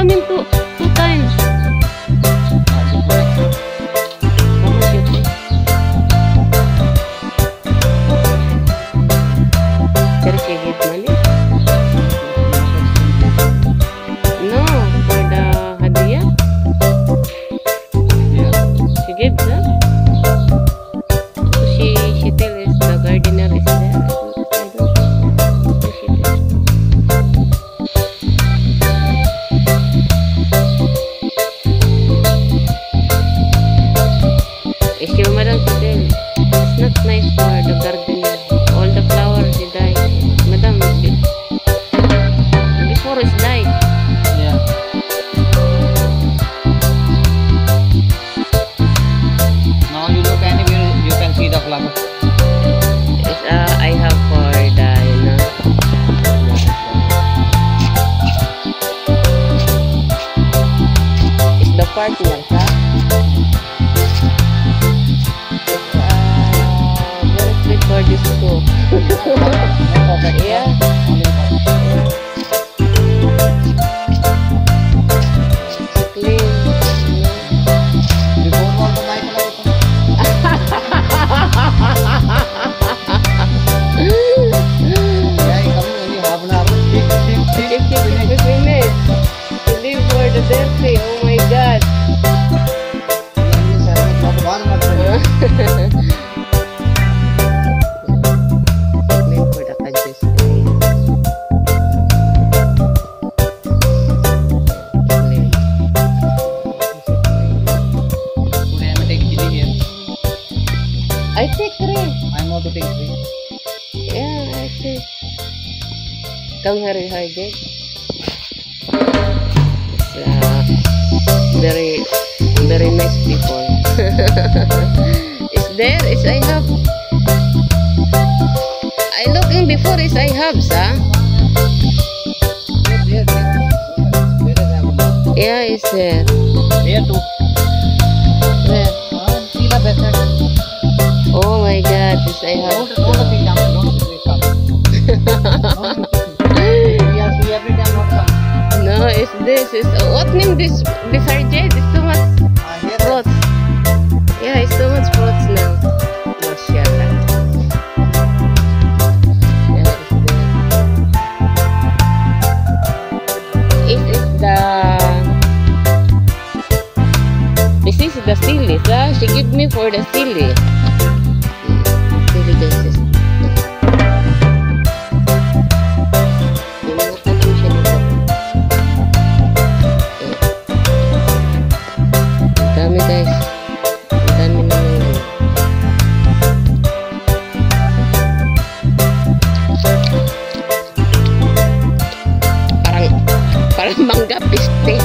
come in two times. Sir, she give money? No, for the hadiah? Yeah. She gives, huh? So she tell us the gardener is there. I don't know. So she tell. Is your madam to tell? It's not nice for the gardener. All the flowers they die. Madam, before it's died. Yeah. Now you look anywhere, you can see the flower. It's I have for the it's the partner, huh? It's very sweet for this too. Yeah. Clean. Before all the night like yeah, coming only half an hour. Keep minutes. To live for the dirty. Oh my God. Clean for the countries. Clean. Today I am taking chili here. I take 3. I am also taking 3. Yeah, I take. Come here, Hajj. It's very nice people. It's there. It's I have. I looking before is I have, sir. Yeah, it's there. Here too. There. See the best side. Oh my God, this I have. Don't sit down. Don't sit down. We every time not come. No, it's this. It's what name this RJ? It's too much Here fruits. Yeah, it's too much fruits now. Mashallah. Yeah, it's there. It is this is the silly, sir. She give me for the silly. Silly guys. Dami guys. Dami naman yun. Parang mangga piste.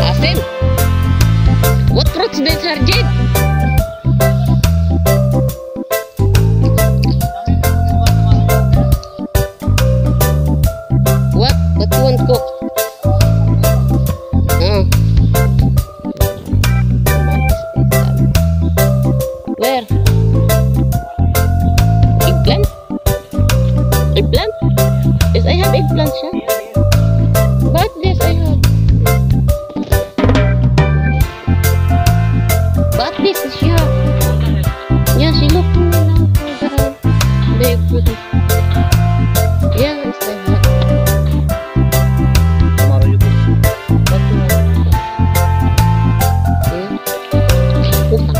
Asim. What fruits this Harjit? What you want cook? Where? Eggplant? Eggplant? Yes, I have eggplant, siya. But this I have. But this is siya. Yeah, she looked me now for the eggplant. Yeah, it's I have. Tomorrow you cook. But yeah. Putang ka.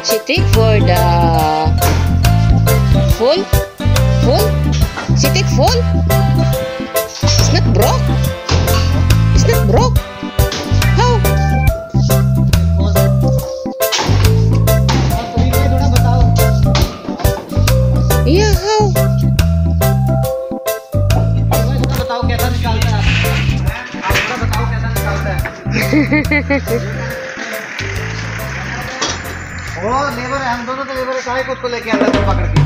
She take for the full. She take full. It's not broke. It's not broke. How? Yeah, how? बताओ कैसा निकालता है आप थोड़ा बताओ कैसा निकालता है वो लेबर है, हम दोनों तो लेबर है, सारे को लेके आता है पकड़ के।